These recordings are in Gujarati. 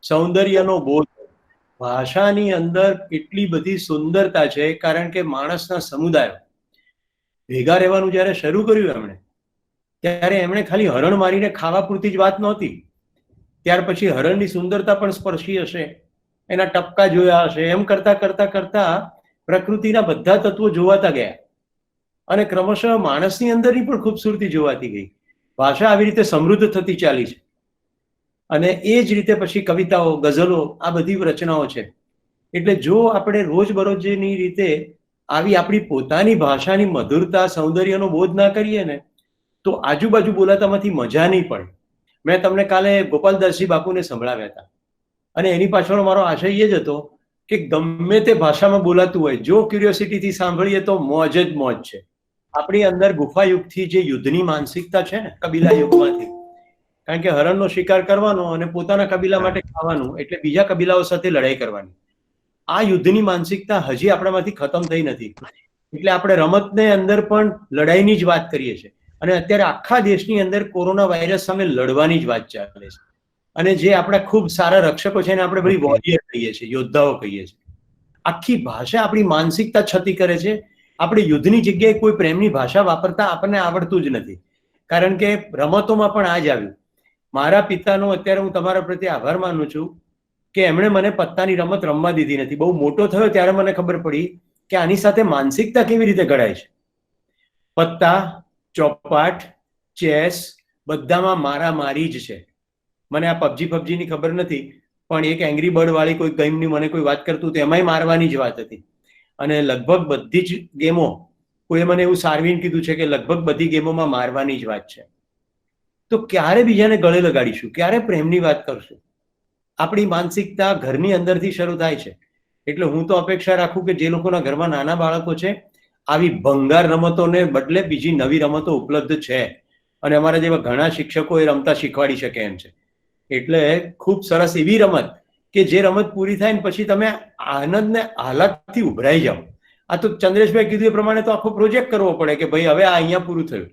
સૌંદર્યનો બોધ. ભાષાની અંદર એટલી બધી સુંદરતા છે, કારણ કે માણસના સમુદાય ભેગા રહેવાનું જ્યારે શરૂ કર્યું એમણે, ત્યારે એમણે ખાલી હરણ મારીને ખાવા પૂરતી જ વાત નહોતી. ત્યાર પછી હરણની સુંદરતા પણ સ્પર્શી હશે, એના ટપકા જોયા હશે, એમ કરતા કરતા કરતા પ્રકૃતિના બધા તત્વો જોવાતા ગયા અને ક્રમશઃ માણસની અંદરની પણ ખૂબસૂરતી જોવાતી ગઈ. ભાષા આવી રીતે સમૃદ્ધ થતી ચાલી છે અને એ જ રીતે પછી કવિતાઓ, ગઝલો, આ બધી રચનાઓ છે. એટલે જો આપણે રોજબરોજની રીતે આવી આપણી પોતાની ભાષાની મધુરતા, સૌંદર્યનો બોધ ના કરીએ ને, તો આજુબાજુ બોલાતામાંથી મજા નહીં પડે. મેં તમને કાલે ગોપાલદાસજી બાપુને સંભળાવ્યા હતા અને એની પાછળનો મારો આશય એ જ હતો કે ગમે તે ભાષામાં બોલાતું હોય, જો ક્યુરિયોસિટીથી સાંભળીએ તો મોજ જ મોજ છે. આપણી અંદર ગુફા યુગથી જે યુદ્ધની માનસિકતા છે ને, કબીલા યુગમાંથી, કારણ કે હરણનો શિકાર કરવાનો અને પોતાના કબીલા માટે ખાવાનું, એટલે બીજા કબીલાઓ સાથે લડાઈ કરવાની, આ યુદ્ધની માનસિકતા હજી આપણામાંથી ખતમ થઈ નથી. એટલે આપણે રમતને અંદર પણ લડાઈની જ વાત કરીએ છીએ અને અત્યારે આખા દેશની અંદર કોરોના વાયરસ સામે લડવાની જ વાત ચાલે છે. અને જે આપણા ખૂબ સારા રક્ષકો છે એને આપણે બધી વોરિયર કહીએ છીએ, યોદ્ધાઓ કહીએ છીએ. આખી ભાષા આપણી માનસિકતા છતી કરે છે. આપણે યુદ્ધની જગ્યાએ કોઈ પ્રેમની ભાષા વાપરતા આપણને આવડતું જ નથી, કારણ કે રમતોમાં પણ આ જ આવ્યું. મારા પિતાનો અત્યારે હું તમારા પ્રત્યે આભાર માનું છું કે એમણે મને પત્તાની રમત રમવા દીધી નથી. બહુ મોટો થયો ત્યારે મને ખબર પડી કે આની સાથે માનસિકતા કેવી રીતે ઘડાય છે. પત્તા, ચોપાટ, ચેસ બધામાં મારામારી જ છે. મને આ પબજીની ખબર નથી, પણ એક એંગ્રી બર્ડ વાળી કોઈ ગેમની મને કોઈ વાત કરતું હતું, એમાંય મારવાની જ વાત હતી. અને લગભગ બધી જ ગેમો, કોઈએ મને એવું સારવીને કીધું છે કે લગભગ બધી ગેમોમાં મારવાની જ વાત છે. તો ક્યારે બીજાને ગળે લગાડીશું? ક્યારે પ્રેમની વાત કરશું? આપણી માનસિકતા ઘરની અંદરથી શરૂ થાય છે. એટલે હું તો અપેક્ષા રાખું કે જે લોકોના ઘરમાં નાના બાળકો છે, આવી ભંગાર રમતોને બદલે બીજી નવી રમતો ઉપલબ્ધ છે અને અમારા જેવા ઘણા શિક્ષકો એ રમતા શીખવાડી શકે એમ છે. એટલે ખૂબ સરસ એવી રમત કે જે રમત પૂરી થાય ને પછી તમે આનંદને આહલાદથી ઉભરાઈ જાઓ. આ તો ચંદ્રેશભાઈ કીધું એ પ્રમાણે તો આખો પ્રોજેક્ટ કરવો પડે કે ભાઈ હવે આ અહીંયા પૂરું થયું.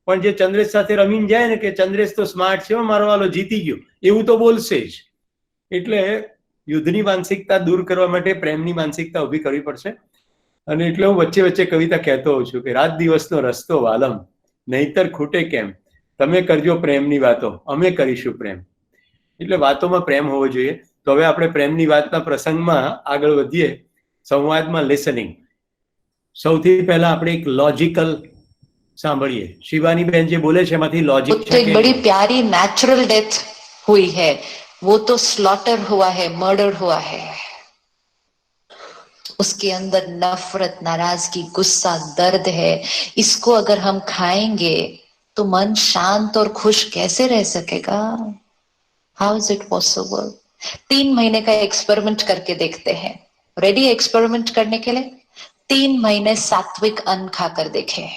પણ જે ચંદ્રેશ સાથે રમીને જાય ને કે ચંદ્રેશ તો સ્માર્ટ છે, મારો વાલો જીતી ગયો, એવું તો બોલશે જ. એટલે યુદ્ધની માનસિકતા દૂર કરવા માટે પ્રેમની માનસિકતા ઊભી કરવી પડશે. અને એટલે હું વચ્ચે વચ્ચે કવિતા કહેતો હોઉં છું કે રાત દિવસનો રસ્તો વાલમ, નહીતર ખૂટે કેમ, તમે કરજો પ્રેમની વાતો, અમે કરીશું પ્રેમ. એટલે વાતોમાં પ્રેમ હોવો જોઈએ. તો હવે આપણે પ્રેમની વાતના પ્રસંગમાં આગળ વધીએ. સંવાદમાં લિસનિંગ. સૌથી પહેલા આપણે એક લોજિકલ सांभळिए. शिवानी बहन जी बोले छे एमांथी लॉजिक तो एक बड़ी प्यारी नेचुरल डेथ हुई है, वो तो स्लॉटर हुआ है, मर्डर हुआ है. उसके अंदर नफरत, नाराजगी, गुस्सा, दर्द है. इसको अगर हम खाएंगे तो मन शांत और खुश कैसे रह सकेगा? How is it possible? 3 महीने का एक्सपेरिमेंट करके देखते हैं. रेडी एक्सपेरिमेंट करने के लिए? 3 महीने सात्विक अन्न खाकर देखे.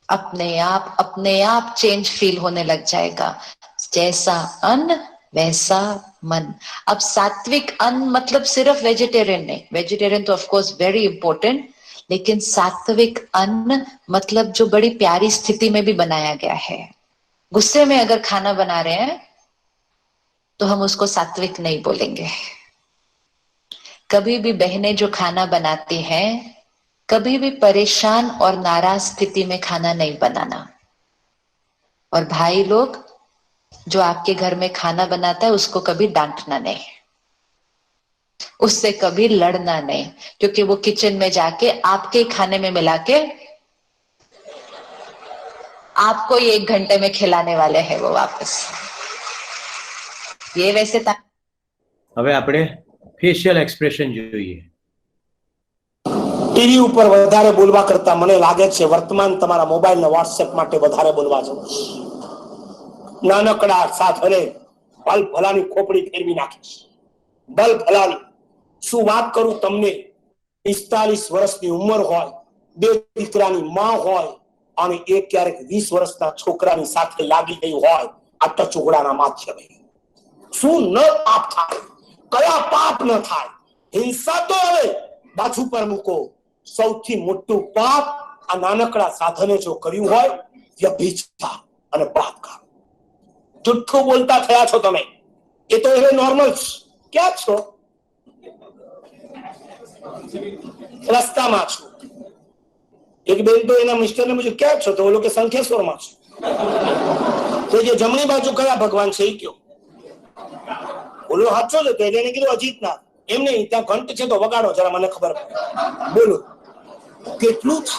अपने आप चेंज फील होने लग जाएगा. जैसा अन्न वैसा मन. अब सात्विक अन्न मतलब सिर्फ वेजिटेरियन नहीं, वेजिटेरियन तो ऑफ कोर्स वेरी इंपॉर्टेंट, लेकिन सात्विक अन्न मतलब जो बड़ी प्यारी स्थिति में भी बनाया गया है. गुस्से में अगर खाना बना रहे हैं तो हम उसको सात्विक नहीं बोलेंगे. कभी भी बहनें जो खाना बनाती हैं, कभी भी परेशान और नाराज स्थिति में खाना नहीं बनाना. और भाई लोग, जो आपके घर में खाना बनाता है उसको कभी डांटना नहीं, उससे कभी लड़ना नहीं, क्योंकि वो किचन में जाके आपके खाने में मिला के आपको ही 1 घंटे में खिलाने वाले हैं वो वापस. ये वैसे હવે આપણે ફેશિયલ એક્સપ્રેશન જોઈએ. ટીવી ઉપર વધારે બોલવા કરતા મને લાગે છે વર્તમાન તમારા મોબાઈલ ને વોટ્સએપ માટે વધારે બોલવા જવું. નાનકડા સાધને ભલ ભલાની ખોપડી ફેરવી નાખી. ભલ ભલાની શું વાત કરું તમને, 45 વર્ષની ઉંમર હોય, 2 દીકરાની માં હોય અને એક ક્યારેક 20 વર્ષના છોકરાની સાથે લાગી ગઈ હોય, આ ટચુકડાના માધ્યમે શું ન પાપ થાય, કયા પાપ ન થાય. હિંસા તો હવે બાજુ પર મૂકો, સૌથી મોટું પાપ આ નાનકડા સાધને જો કર્યું હોય, વ્યભિચાર અને બળાત્કાર. જુઠ્ઠું બોલતા થયા છો તમે. એ તો હવે નોર્મલ. ક્યાં છો? રસ્તામાં છું. એક બેન તો એના મિસ્ટરને પૂછ્યું ક્યાં છો, તો ઓલો કે શંખેશ્વરમાં છું. તો જે જમણી બાજુ કયા ભગવાન છે એ કયો? ઓલો સાચો જ હતો એટલે એને કીધું અજીતનાથ. એમ નહીં, ત્યાં ઘંટ છે તો વગાડો જરા, મને ખબર પડે. બોલો કેટલું છે,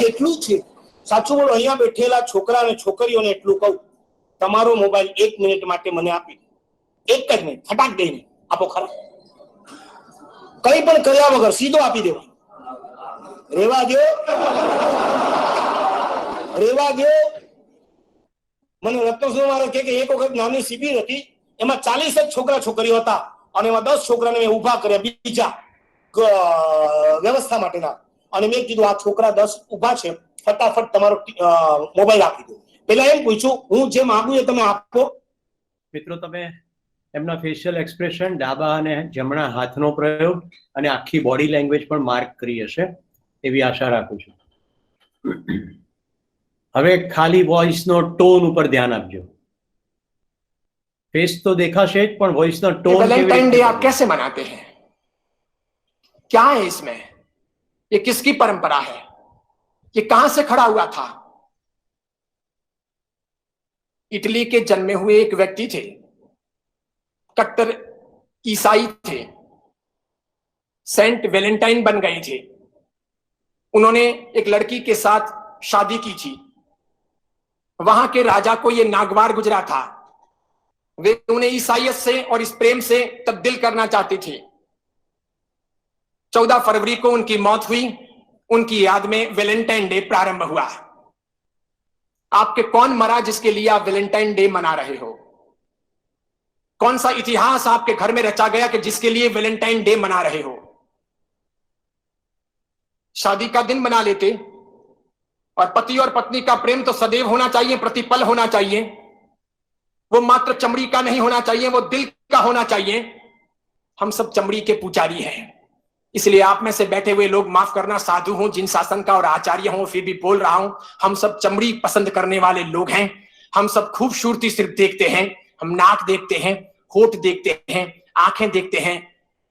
કેટલું છે? સાચું બોલો. અહીંયા બેઠેલા છોકરા અને છોકરીઓને એટલું કહું, તમારો મોબાઈલ 1 મિનિટ માટે મને આપી દો. 1 જ મિનિટ ફટાક દઈને આપો ખરા. કઈ પણ કર્યા વગર સીધો આપી દેવા. રેવા દો, રેવા દો. મને રત્નસુર મારે કે એક વખત નાની શિબિર હતી, એમાં 40 જ છોકરા છોકરીઓ હતા અને એમાં 10 છોકરાને મેં ઉભા કર્યા બીજા વ્યવસ્થા માટેના. અને મેં કીધું આ છોકરા 10 ઉભા છે, ફટાફટ તમારો મોબાઈલ આપી દો. પેલા એમ પૂછ્યું હું જે માંગુ એ તમે આપો. મિત્રો, તમે એમના ફેશિયલ એક્સપ્રેશન, ડાબા અને જમણા હાથનો પ્રયોગ અને આખી બોડી લેંગ્વેજ પણ માર્ક કરી હશે એવી આશા રાખું છું. હવે ખાલી વોઇસનો ટોન ઉપર ધ્યાન આપજો. फेस तो देखा शेष पर वॉइस ना टोन. वैलेंटाइन डे आप कैसे मनाते हैं? क्या है इसमें? ये किसकी परंपरा है? ये कहां से खड़ा हुआ था? इटली के जन्मे हुए एक व्यक्ति थे, कट्टर ईसाई थे, सेंट वैलेंटाइन बन गए थे. उन्होंने एक लड़की के साथ शादी की थी. वहां के राजा को यह नागवार गुजरा था. वे उन्हें ईसाइयत से और इस प्रेम से तब्दील करना चाहते थे. 14 फरवरी को उनकी मौत हुई. उनकी याद में वैलेंटाइन डे प्रारंभ हुआ. आपके कौन मरा जिसके लिए आप वैलेंटाइन डे मना रहे हो? कौन सा इतिहास आपके घर में रचा गया कि जिसके लिए वैलेंटाइन डे मना रहे हो? शादी का दिन मना लेते. और पति और पत्नी का प्रेम तो सदैव होना चाहिए, प्रतिपल होना चाहिए. वो मात्र चमड़ी का नहीं होना चाहिए, वो दिल का होना चाहिए. हम सब चमड़ी के पुजारी हैं. इसलिए आप में से बैठे हुए लोग माफ करना, साधु हूं, जिन शासन का और आचार्य हूं, फिर भी बोल रहा हूं. हम सब चमड़ी पसंद करने वाले लोग हैं. हम सब खूबसूरती सिर्फ देखते हैं. हम नाक देखते हैं, होठ देखते हैं, आंखें देखते हैं,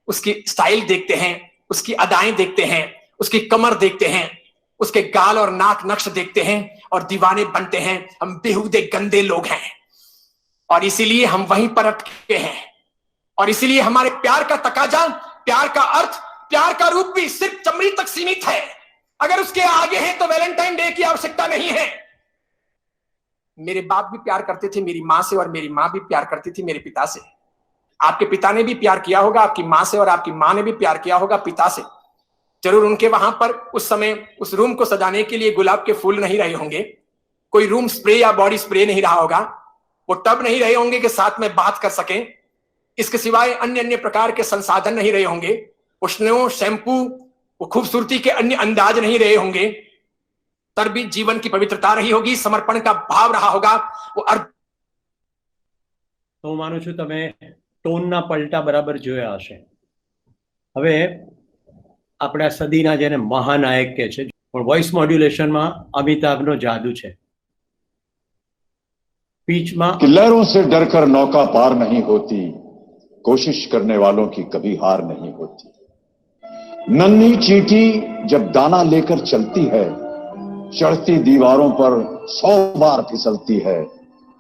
उसकी स्टाइल देखते हैं, उसकी अदाएं देखते हैं, उसकी कमर देखते हैं, उसके गाल और नाक नक्श देखते हैं और दीवाने बनते हैं. हम बेहुदे गंदे लोग हैं और इसीलिए हम वहीं पर अटके हैं. और इसीलिए हमारे प्यार का तकाजा, प्यार का अर्थ, प्यार का रूप भी सिर्फ चमड़ी तक सीमित है. अगर उसके आगे है तो वैलेंटाइन डे की आवश्यकता नहीं है. मेरे बाप भी प्यार करते थे मेरी मां से और मेरी मां भी प्यार करती थी मेरे पिता से. आपके पिता ने भी प्यार किया होगा आपकी मां से और आपकी मां ने भी प्यार किया होगा पिता से. जरूर उनके वहां पर उस समय उस रूम को सजाने के लिए गुलाब के फूल नहीं रहे होंगे, कोई रूम स्प्रे या बॉडी स्प्रे नहीं रहा होगा, वो टब नहीं रहे होंगे कि साथ में बात कर सकें. इसके सिवाय अन्य अन्य प्रकार के संसाधन नहीं रहे होंगे. उष्णों, शैम्पू, वो खूबसूरती के अन्य अंदाज नहीं रहे होंगे. तर भी जीवन की पवित्रता रही होगी, समर्पण का भाव रहा होगा. वो तो હું માનું છું તમે ટોનના પલટા બરાબર જોયા હશે. હવે આપણા સદીના જેને મહાનાયક કહે છે, પણ વોઇસ મોડ્યુલેશનમાં અમિતાભનો જાદુ છે. પીચમાં लहरों से डरकर नौका पार नहीं होती, कोशिश करने वालों की कभी हार नहीं होती. नन्ही चींटी जब दाना लेकर चलती है, चढ़ती दीवारों पर 100 बार फिसलती है.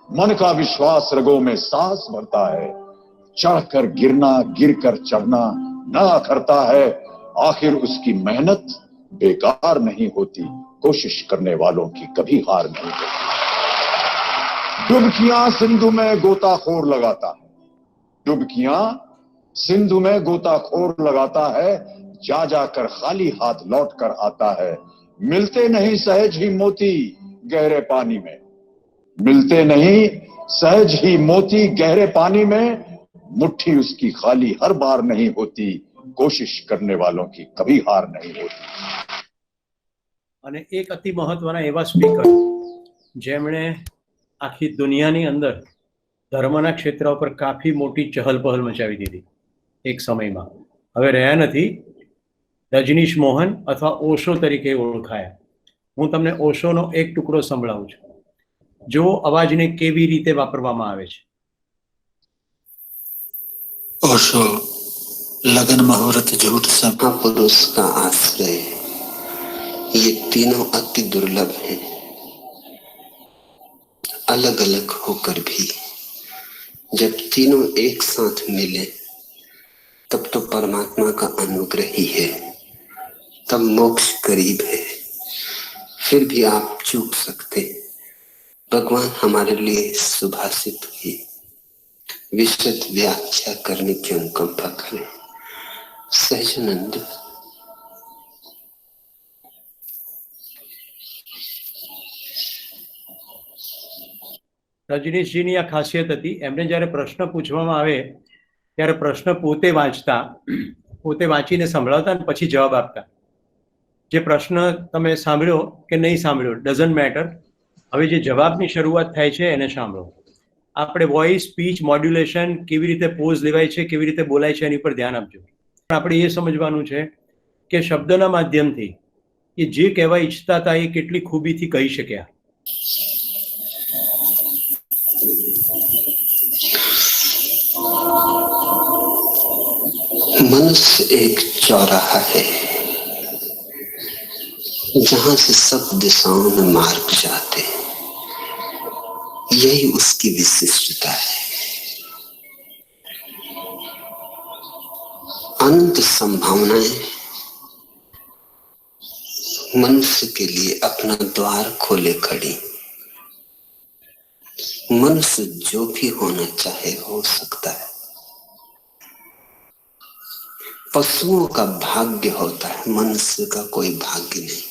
मन का विश्वास रगों में सांस भरता है. चढ़कर गिरना, गिरकर चढ़ना ना करता है. आखिर उसकी मेहनत बेकार नहीं होती, कोशिश करने वालों की कभी हार नहीं होती. डुबकियां सिंधु में गोताखोर लगाता है, डुबकियां सिंधु में गोताखोर लगाता है. जा जाकर खाली हाथ लौट कर आता है. मिलते नहीं सहज ही मोती गहरे पानी में, मिलते नहीं सहज ही मोती गहरे पानी में. मुट्ठी उसकी खाली हर बार नहीं होती, कोशिश करने वालों की कभी हार नहीं होती. અને એક અતિ મહત્વના એવા સ્પીકર જેમણે આખી દુનિયાની અંદર ધર્મના ક્ષેત્ર ઉપર કાફી મોટી ચહલપહલ મચાવી દીધી એક સમયમાં, હવે રહ્યા નથી. રજનીશ મોહન અથવા ઓશો તરીકે ઓળખાયા. હું તમને ઓશોનો એક ટુકડો સંભળાવું છું. જો અવાજને કેવી રીતે વાપરવામાં આવે છે. ओशो लगन मुहूर्त झूठ सब पुरुष का आश्रय, ये तीनों अति दुर्लभ हैं। अलग अलग होकर भी जब तीनों एक साथ मिले तब तो परमात्मा का अनुग्रह ही है, तब मोक्ष करीब है। फिर भी आप चूक सकते, भगवान हमारे लिए सुभाषित की विस्तृत व्याख्या करने की अनुकंपा करें। सहजानंद। રજનીશજીની આ ખાસિયત હતી, એમને જ્યારે પ્રશ્ન પૂછવામાં આવે ત્યારે પ્રશ્ન પોતે વાંચતા, પોતે વાંચીને સંભળાવતા અને પછી જવાબ આપતા. જે પ્રશ્ન તમે સાંભળ્યો કે નહીં સાંભળ્યો ડઝન્ટ મેટર, હવે જે જવાબની શરૂઆત થાય છે એને સાંભળો. આપણે વોઇસ સ્પીચ મોડ્યુલેશન કેવી રીતે પોઝ લેવાય છે, કેવી રીતે બોલાય છે એની પર ધ્યાન આપજો. આપણે એ સમજવાનું છે કે શબ્દના માધ્યમથી એ જે કહેવા ઈચ્છતા હતા એ કેટલી ખૂબીથી કહી શક્યા. मनुष्य एक चौराहा है जहां से सब दिशाओं में मार्ग जाते हैं, यही उसकी विशिष्टता है. अनंत संभावनाएं मनुष्य के लिए अपना द्वार खोले खड़ी. मनुष्य जो भी होना चाहे हो सकता है. पशुओं का भाग्य होता है, मनुष्य का कोई भाग्य नहीं.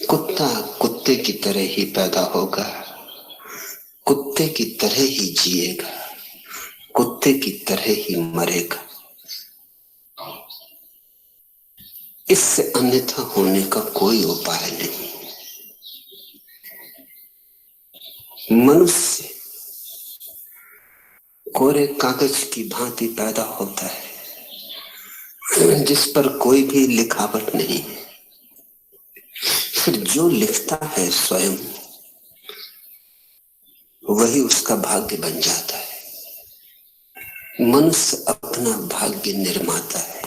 कुत्ता कुत्ते की तरह ही पैदा होगा, कुत्ते की तरह ही जिएगा, कुत्ते की तरह ही मरेगा. इससे अन्यथा होने का कोई उपाय नहीं. मनुष्य कोरे कागज की भांति पैदा होता है जिस पर कोई भी लिखावट नहीं है. फिर जो लिखता है स्वयं वही उसका भाग्य बन जाता है. मनुष्य अपना भाग्य निर्माता है,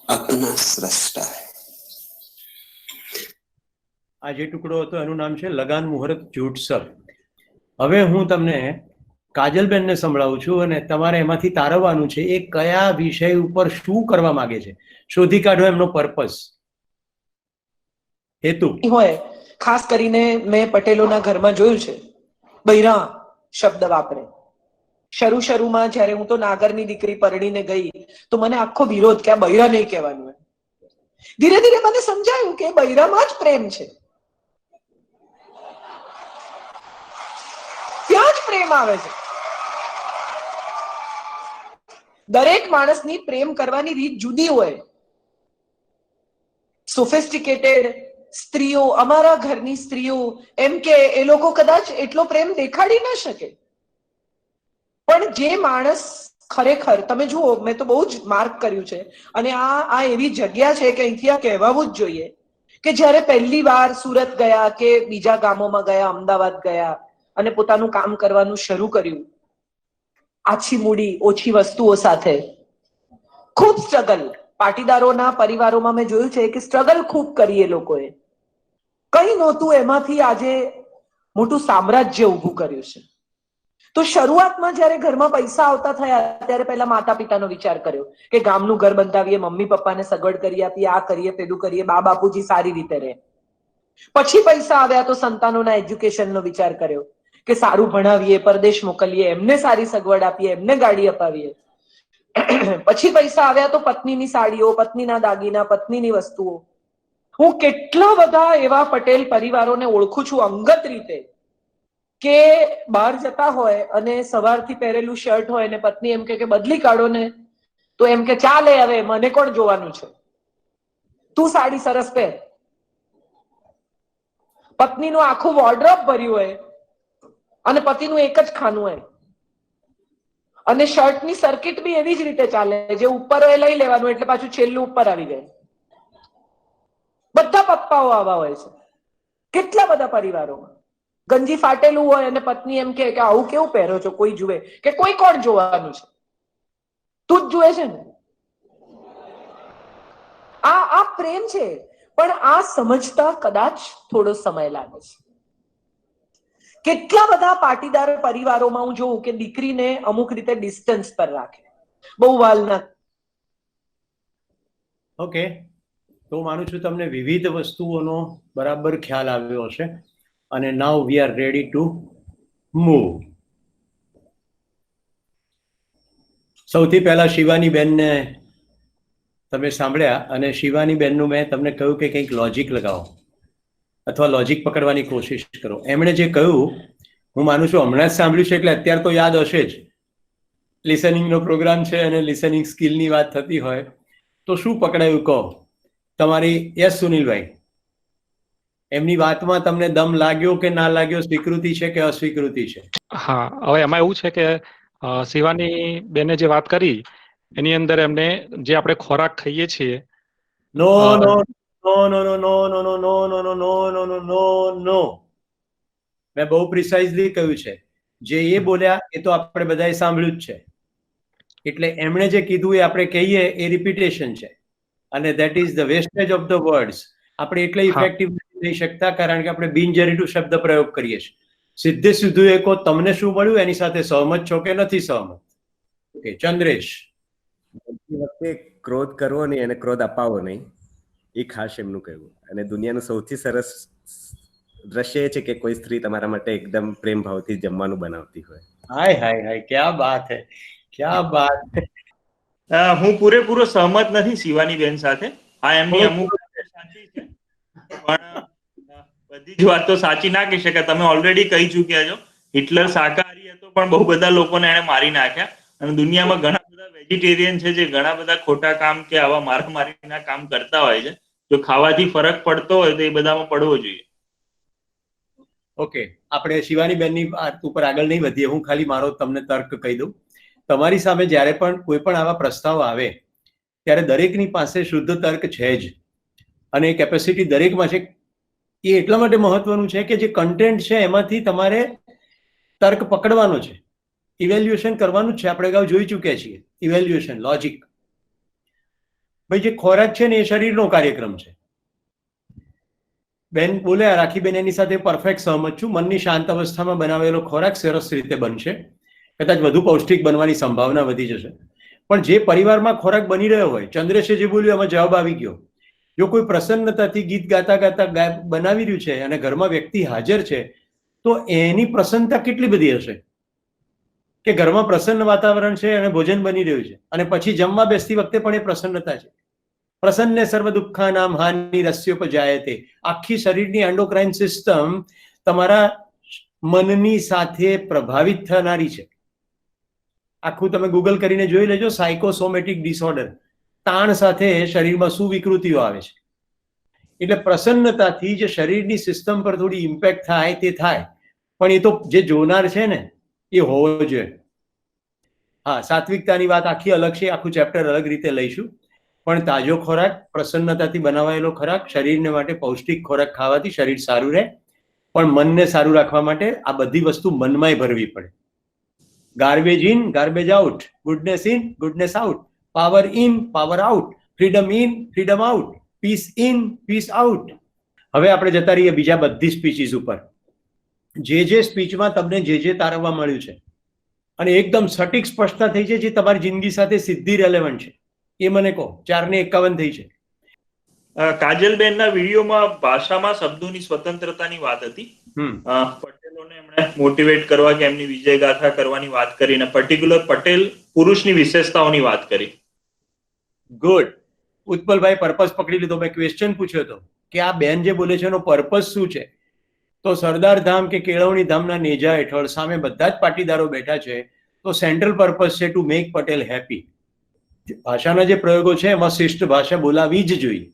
अपना सृष्टा है. આ જે ટુકડો હતો એનું નામ છે લગાન મુહૂર્ત ઝૂઠ સબ. હવે હું તમને કાજલબેનને સંભળાવું છું અને તમારે એમાંથી તારવવાનું છે એ કયા વિષય ઉપર શું કરવા માંગે છે. શોધી કાઢો એમનો પર્પસ, હેતુ હોય. ખાસ કરીને મેં પટેલોના ઘરમાં જોયું છે બૈરા શબ્દ વાપરે. શરૂમાં જ્યારે હું તો નાગરની દીકરી પરણીને ગઈ તો મને આખો વિરોધ કે આ બૈરા નહીં કહેવાનું. ધીરે ધીરે મને સમજાયું કે બૈરામાં જ પ્રેમ છે, ત્યાં જ પ્રેમ આવે છે. દરેક માણસની પ્રેમ કરવાની રીત જુદી હોય. સોફિસ્ટિકેટેડ સ્ત્રીઓ, અમારા ઘરની સ્ત્રીઓ એમ કે એ લોકો કદાચ એટલો પ્રેમ દેખાડી ના શકે, પણ જે માણસ ખરેખર, તમે જુઓ, મેં તો બહુ જ માર્ક કર્યું છે અને આ એવી જગ્યા છે કે અહીંથી આ કહેવાવું જ જોઈએ કે જ્યારે પહેલી વાર સુરત ગયા કે બીજા ગામોમાં ગયા, અમદાવાદ ગયા અને પોતાનું કામ કરવાનું શરૂ કર્યું, આછી મૂડી ઓછી વસ્તુઓ સાથે, ખૂબ સ્ટ્રગલ. પાટીદારોના પરિવારોમાં મેં જોયું છે કે સ્ટ્રગલ ખૂબ કરી એ લોકોએ. કઈ નહોતું, એમાંથી આજે મોટું સામ્રાજ્ય ઊભું કર્યું છે. તો શરૂઆતમાં જ્યારે ઘરમાં પૈસા આવતા થયા ત્યારે પહેલા માતા પિતાનો વિચાર કર્યો કે ગામનું ઘર બંધાવીએ, મમ્મી પપ્પાને સગવડ કરી આપીએ, આ કરીએ, પેલું કરીએ, બા બાપુજી સારી રીતે રહે. પછી પૈસા આવ્યા તો સંતાનોના એજ્યુકેશનનો વિચાર કર્યો કે સારું ભણાવીએ, પરદેશ મોકલીએ, એમને સારી સગવડ આપીએ, એમને ગાડી અપાવીએ. પછી પૈસા આવ્યા તો પત્નીની સાડીઓ, પત્નીના દાગીના, પત્નીની વસ્તુઓ. હું કેટલા બધા એવા પટેલ પરિવારોને ઓળખું છું અંગત રીતે કે બહાર જતા હોય અને સવારથી પહેરેલું શર્ટ હોય ને પત્ની એમ કે બદલી કાઢો ને, તો એમ કે ચાલે, હવે મને કોણ જોવાનું છે, તું સાડી સરસ પહેર. પત્નીનું આખું વોર્ડરોબ ભર્યું હોય અને પતિનું એક જ ખાનું હોય અને શર્ટની સર્કિટ બી એવી જ રીતે ચાલે, જે ઉપર હોય લઈ લેવાનું એટલે પાછું છેલ્લું ઉપર આવી જાય. બધા પપ્પાઓ આવા હોય છે કેટલા બધા પરિવારોમાં. ગંજી ફાટેલું હોય અને પત્ની એમ કે આવું કેવું પહેરો છો, કોઈ જુએ કે કોઈ કોણ જોવાનું છે, તું જ જુએ છે ને. આ પ્રેમ છે, પણ આ સમજતા કદાચ થોડો સમય લાગે છે. કેટલા બધા પાટીદાર પરિવારોમાં હું જોઉં કે દીકરીને અમુક રીતે ડિસ્ટન્સ પર રાખે, બહુ વાલના. ઓકે, તો માનું છું તમને વિવિધ વસ્તુઓનો બરાબર ખ્યાલ આવ્યો હશે અને now we are ready to move. સૌથી પહેલા શિવાની બેનને તમે સાંભળ્યા અને શિવાની બેનનું મેં તમને કહ્યું કે કંઈક લોજિક લગાવો અથવા લોજિક પકડવાની કોશિશ કરો. એમણે જે કહ્યું હું માનું છું હમણાં જ સાંભળ્યું છે એટલે અત્યારે તો યાદ હશે જ. લિસનિંગનો પ્રોગ્રામ છે અને લિસનિંગ સ્કિલની વાત થતી હોય તો શું પકડાયું કહો તમારી. યસ સુનિલભાઈ, એમની વાતમાં તમને દમ લાગ્યો કે ના લાગ્યો, સ્વીકૃતિ છે કે અસ્વીકૃતિ છે? હા, હવે એમાં એવું છે કે શિવાની બેને જે વાત કરી એની અંદર એમને જે આપણે ખોરાક ખાઈએ છીએ, નો નો નો નો નો નો નો નો નો નો નો નો નો નો નો નો મેં બહુ પ્રિસાઇઝલી કહ્યું છે. જે એ બોલ્યા એ તો આપણે બધાએ સાંભળ્યું જ છે. એટલે એમણે જે કીધું એ આપણે કહીએ એ રિપીટેશન છે અને that is the wastage of the words. આપણે એટલે ઇફેક્ટિવ નથી થઈ શકતા કારણ કે આપણે બિનજરીતું શબ્દ પ્રયોગ કરીએ છીએ. સીધે સીધું એ કહો તમને શું મળ્યું એની સાથે સહમત છો કે નથી સહમત? ઓકે, ચંદ્રેશ. વખતે ક્રોધ કરવો નહીં અને ક્રોધ અપાવવો નહીં, એ ખાસ એમનું કહેવું. અને દુનિયાનું સૌથી સરસ દ્રશ્ય એ છે કે કોઈ સ્ત્રી તમારા માટે એકદમ પ્રેમ ભાવથી જમવાનું બનાવતી હોય. હાય હાય હાય, ક્યાં બાત હે, ક્યાં બાત હે. હું પૂરેપૂરો સહમત નથી શિવાની બેન સાથે. હા, એમની અમુક સાચી છે પણ બધી જ વાત તો સાચી ના કહી શકાય. તમે ઓલરેડી કહી ચુક્યા છો હિટલર શાકાહારી હતો પણ બહુ બધા લોકોને એને મારી નાખ્યા. અને દુનિયામાં ઘણા બધા વેજીટેરિયન છે જે ઘણા બધા ખોટા કામ કે આવા મારામારીના કામ કરતા હોય છે. જો ખાવાથી ફરક પડતો હોય તો એ બધામાં પડવો જોઈએ. ઓકે, આપણે શિવાની બેનની વાત ઉપર આગળ નહીં વધીએ. હું ખાલી મારો તમને તર્ક કહી દઉં. તમારી સામે જ્યારે પણ કોઈ પણ આવા પ્રસ્તાવ આવે ત્યારે દરેકની પાસે શુદ્ધ તર્ક છે જ અને એ કેપેસિટી દરેકમાં છે. એ એટલા માટે મહત્વનું છે કે જે કન્ટેન્ટ છે એમાંથી તમારે તર્ક પકડવાનો છે, ઇવેલ્યુએશન કરવાનું જ છે. આપણે અગાઉ જોઈ ચૂક્યા છીએ ઇવેલ્યુએશન, લોજિક. ભાઈ જે ખોરાક છે ને એ શરીરનો કાર્યક્રમ છે. બેન બોલ્યા, રાખીબેન એની સાથે પરફેક્ટ સહમત છું. મનની શાંત અવસ્થામાં બનાવેલો ખોરાક સરસ રીતે બનશે, કદાચ વધુ પૌષ્ટિક બનવાની સંભાવના વધી જશે. પણ જે પરિવારમાં ખોરાક બની રહ્યો હોય, ચંદ્રેશે જે બોલ્યું એમાં જવાબ આવી ગયો. જો કોઈ પ્રસન્નતાથી ગીત ગાતા ગાતા બનાવી રહ્યું છે અને ઘરમાં વ્યક્તિ હાજર છે તો એની પ્રસન્નતા કેટલી બધી હશે કે ઘરમાં પ્રસન્ન વાતાવરણ છે અને ભોજન બની રહ્યું છે અને પછી જમવા બેસતી વખતે પણ એ પ્રસન્નતા છે. પ્રસન્ને સર્વ દુઃખાનામ હાનિ રસ્યોપજાયતે. આખી શરીરની એન્ડોક્રાઇન સિસ્ટમ તમારા મનની સાથે પ્રભાવિત થનારી છે. આખું તમે ગૂગલ કરીને જોઈ લેજો, સાયકોસોમેટિક ડિસઓર્ડર. તાણ સાથે શરીરમાં શું વિકૃતિઓ આવે છે. એટલે પ્રસન્નતાથી જે શરીરની સિસ્ટમ પર થોડી ઇમ્પેક્ટ થાય તે થાય, પણ એ તો જે જોનાર છે ને એ હોવો જોઈએ. હા, સાત્વિકતાની વાત આખી અલગ છે, આખું ચેપ્ટર અલગ રીતે લઈશું. પણ તાજો ખોરાક, પ્રસન્નતાથી બનાવાયેલો ખોરાક, શરીરને માટે પૌષ્ટિક ખોરાક ખાવાથી શરીર સારું રહે. પણ મનને સારું રાખવા માટે આ બધી વસ્તુ મનમાંય ભરવી પડે. Garbage in, garbage out, goodness in, goodness out, power in, power out, freedom in, freedom out, peace in, peace out. હવે આપણે જતા રહીએ બીજા બધી સ્પીચીસ ઉપર. જે સ્પીચમાં તમને જે તારવવા મળ્યું છે અને એકદમ સટીક સ્પષ્ટતા થઈ છે જે તમારી જિંદગી સાથે સીધી રેલેવન્ટ છે, એ મને કહો. 4:51 થઈ છે. કાજલબેનના વિડીયોમાં ભાષામાં શબ્દોની સ્વતંત્રતાની વાત હતી. પટેલોને એમણે મોટિવેટ કરવા કે એમની વિજય ગાથા કરવાની વાત કરી અને પર્ટિક્યુલર પટેલ પુરુષની વિશેષતાઓની વાત કરી. ગુડ. ઉત્પલભાઈ પર્પસ પકડી લીધો. મેં ક્વેશ્ચન પૂછ્યો હતો કે આ બેન જે બોલે છે એનો પર્પસ શું છે? તો સરદાર ધામ કે કેળવણી ધામના નેજા હેઠળ સામે બધા જ પાટીદારો બેઠા છે તો સેન્ટ્રલ પર્પસ છે ટુ મેક પટેલ હેપી. ભાષાના જે પ્રયોગો છે એમાં શિષ્ટ ભાષા બોલાવી જ જોઈએ.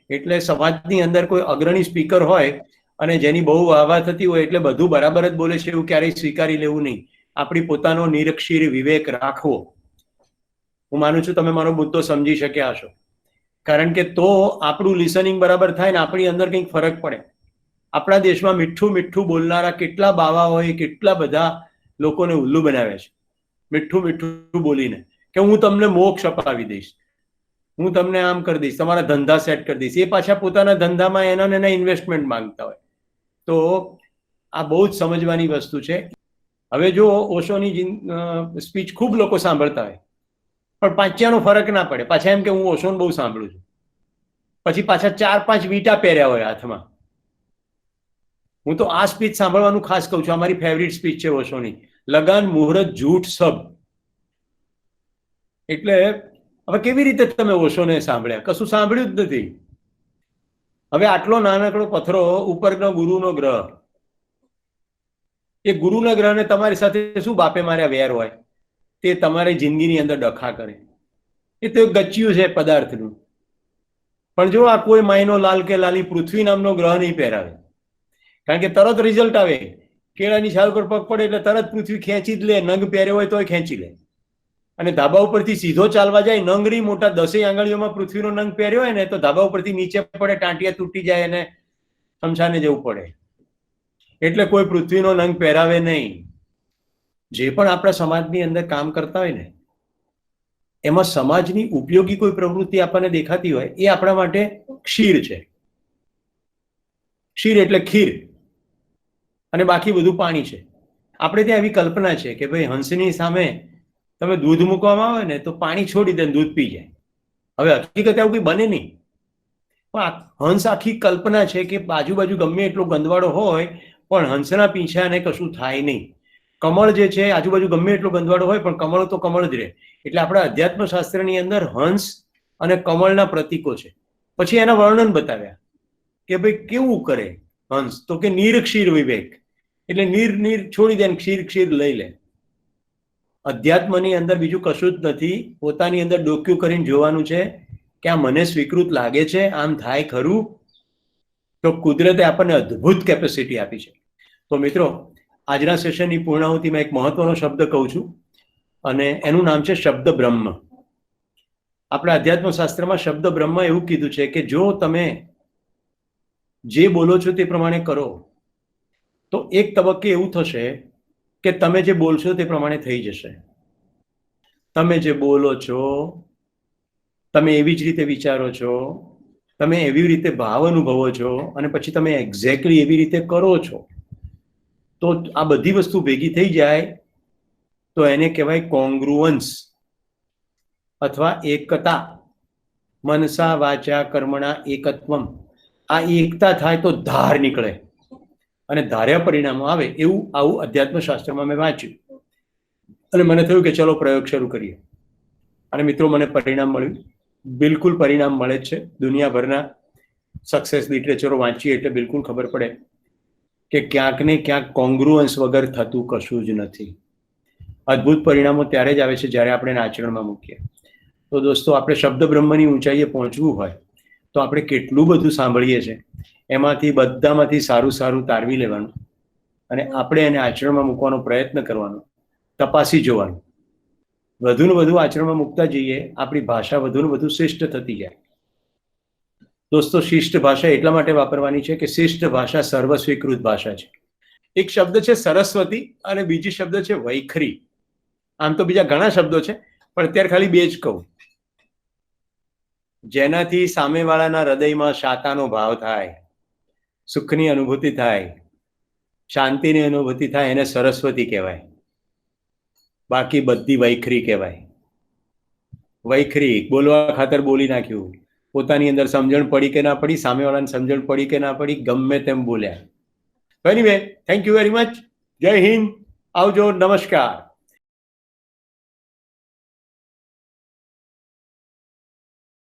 એટલે સમાજની અંદર કોઈ અગ્રણી સ્પીકર હોય અને જેની બહુ વાહવા થતી હોય એટલે બધું બરાબર જ બોલે છે એવું ક્યારેય સ્વીકારી લેવું નહીં. આપણી પોતાનો નિરક્ષીર વિવેક રાખવો. હું માનું છું તમે મારો મુદ્દો સમજી શક્યા હશો. કારણ કે તો આપણું લિસનિંગ બરાબર થાય ને આપણી અંદર કંઈક ફરક પડે. આપણા દેશમાં મીઠું મીઠું બોલનારા કેટલા બાવાઓએ કેટલા બધા લોકોને ઉલ્લુ બનાવ્યા છે, મીઠું મીઠું બોલીને કે હું તમને મોક્ષ અપાવી દઈશ, હું તમને આમ કરી દઈશ, તમારા ધંધા સેટ કરી દઈશ. એ પાછા પોતાના ધંધામાં એના ઇન્વેસ્ટમેન્ટ માંગતા હોય. તો આ બહુ જ સમજવાની વસ્તુ છે. હવે જો ઓશોની સ્પીચ ખૂબ લોકો સાંભળતા હોય પણ પાંચ્યાનો ફરક ના પડે, પાછા એમ કે હું ઓશોને બહુ સાંભળું છું, પછી પાછા 4-5 વીટા પહેર્યા હોય હાથમાં. હું તો આ સ્પીચ સાંભળવાનું ખાસ કહું છું. આ મારી ફેવરિટ સ્પીચ છે ઓશોની, લગાન મુહૂર્ત જૂઠ સબ. એટલે હવે કેવી રીતે તમે ઓશોને સાંભળ્યા? કશું સાંભળ્યું જ નથી. હવે આટલો નાનકડો પથરો ઉપરનો ગુરુનો ગ્રહ, એ ગુરુના ગ્રહને તમારી સાથે શું બાપે માર્યા વેર હોય, તે તમારી જિંદગીની અંદર ડખા કરે. એ તો ગચ્યું છે પદાર્થનું. પણ જો આ કોઈ માયનો લાલ કે લાલી પૃથ્વી નામનો ગ્રહ નહીં પહેરાવે, કારણ કે તરત રિઝલ્ટ આવે. કેળાની છાલ પર પગ પડે એટલે તરત પૃથ્વી ખેંચી જ લે. નંગ પહેર્યો હોય તોય ખેંચી લે. અને ધાબા ઉપરથી સીધો ચાલવા જાય, નંગરી મોટા 10 આંગળીઓમાં પૃથ્વીનો નંગ પહેર્યો હોય ને તો ધાબા ઉપરથી નીચે પડે, ટાંટિયા તૂટી જાય અને શમશાને જવું પડે. એટલે કોઈ પૃથ્વીનો નંગ પહેરાવે નહીં. જે પણ આપણા સમાજની અંદર કામ કરતા હોય ને, એમાં સમાજની ઉપયોગી કોઈ પ્રવૃત્તિ આપણને દેખાતી હોય, એ આપણા માટે ક્ષીર છે. ક્ષીર એટલે ખીર, અને બાકી બધું પાણી છે. આપણે ત્યાં એવી કલ્પના છે કે ભાઈ હંસની સામે તમે દૂધ મૂકવામાં આવે ને તો પાણી છોડી દે, દૂધ પી જાય. હવે હકીકત એવું કંઈ બને નહીં. પણ હંસ આખી કલ્પના છે કે આજુબાજુ ગમે એટલો ગંદવાડો હોય પણ હંસના પીંછાને કશું થાય નહીં. કમળ જે છે આજુબાજુ ગમે એટલો ગંદવાડો હોય પણ કમળ તો કમળ જ રહે. એટલે આપણા અધ્યાત્મ શાસ્ત્રની અંદર હંસ અને કમળના પ્રતીકો છે. પછી એના વર્ણન બતાવ્યા કે ભાઈ કેવું કરે હંસ, તો કે નીર ક્ષીર વિવેક, એટલે નીર છોડી દે, ક્ષીર ક્ષીર લઈ લે. અધ્યાત્મની અંદર બીજું કશું જ નથી. પોતાની અંદર ડોક્યું કરીને જોવાનું છે કે આ મને સ્વીકૃત લાગે છે, આમ થાય ખરું. તો કુદરતે આપણને અદ્ભુત કેપેસિટી આપી છે. તો મિત્રો, આજના સેશનની પૂર્ણાહુતિમાં એક મહત્વનો શબ્દ કહું છું, અને એનું નામ છે શબ્દ બ્રહ્મ. આપણા અધ્યાત્મ શાસ્ત્રમાં શબ્દ બ્રહ્મ એવું કીધું છે કે જો તમે જે બોલો છો તે પ્રમાણે કરો તો એક તબક્કે એવું થશે કે તમે જે બોલશો તે પ્રમાણે થઈ જશે. તમે જે બોલો છો, તમે એવી જ રીતે વિચારો છો, તમે એવી રીતે ભાવ અનુભવો છો, અને પછી તમે એક્ઝેક્ટલી એવી રીતે કરો છો. તો આ બધી વસ્તુ ભેગી થઈ જાય તો એને કહેવાય કોંગ્રુઅન્સ અથવા એકતા. મનસા વાચા કર્મણા એકત્વમ. આ એકતા થાય તો ધાર નીકળે અને ધાર્યા પરિણામો આવે. એવું આવું અધ્યાત્મ શાસ્ત્રમાં મેં વાંચ્યું અને મને થયું કે ચલો પ્રયોગ શરૂ કરીએ. અને મિત્રો, મને પરિણામ મળ્યું. બિલકુલ પરિણામ મળે જ છે. દુનિયાભરના સક્સેસ લિટરેચરો વાંચીએ એટલે બિલકુલ ખબર પડે કે ક્યાંક ને ક્યાંક કોંગ્રુઅન્સ વગર થતું કશું જ નથી. અદ્ભુત પરિણામો ત્યારે જ આવે છે જ્યારે આપણે એને આચરણમાં મૂકીએ. તો દોસ્તો, આપણે શબ્દ બ્રહ્મની ઊંચાઈએ પહોંચવું હોય તો આપણે કેટલું બધું સાંભળીએ છીએ, એમાંથી બધામાંથી સારું સારું તારવી લેવાનું અને આપણે એને આચરણમાં મૂકવાનો પ્રયત્ન કરવાનો, તપાસી જોવાનું. વધુને વધુ આચરણમાં મૂકતા જઈએ, આપણી ભાષા વધુને વધુ શિષ્ટ થતી જાય. દોસ્તો, શિષ્ટ ભાષા એટલા માટે વાપરવાની છે કે શિષ્ટ ભાષા સર્વસ્વીકૃત ભાષા છે. એક શબ્દ છે સરસ્વતી અને બીજી શબ્દ છે વૈખરી. આમ તો બીજા ઘણા શબ્દો છે પણ અત્યારે ખાલી બે જ કહું. જેનાથી સામેવાળાના હૃદયમાં શાતાનો ભાવ થાય, સુખની અનુભૂતિ થાય, શાંતિની અનુભૂતિ થાય, એને સરસ્વતી કહેવાય. બાકી બધી વૈખરી કહેવાય. વૈખરી બોલવા ખાતર બોલી નાખ્યું, પોતાની અંદર સમજણ પડી કે ના પડી, સામેવાળાને સમજણ પડી કે ના પડી, ગમે તેમ બોલ્યા. Anyway, thank you very much. જય હિન્દ. આવજો. નમસ્કાર.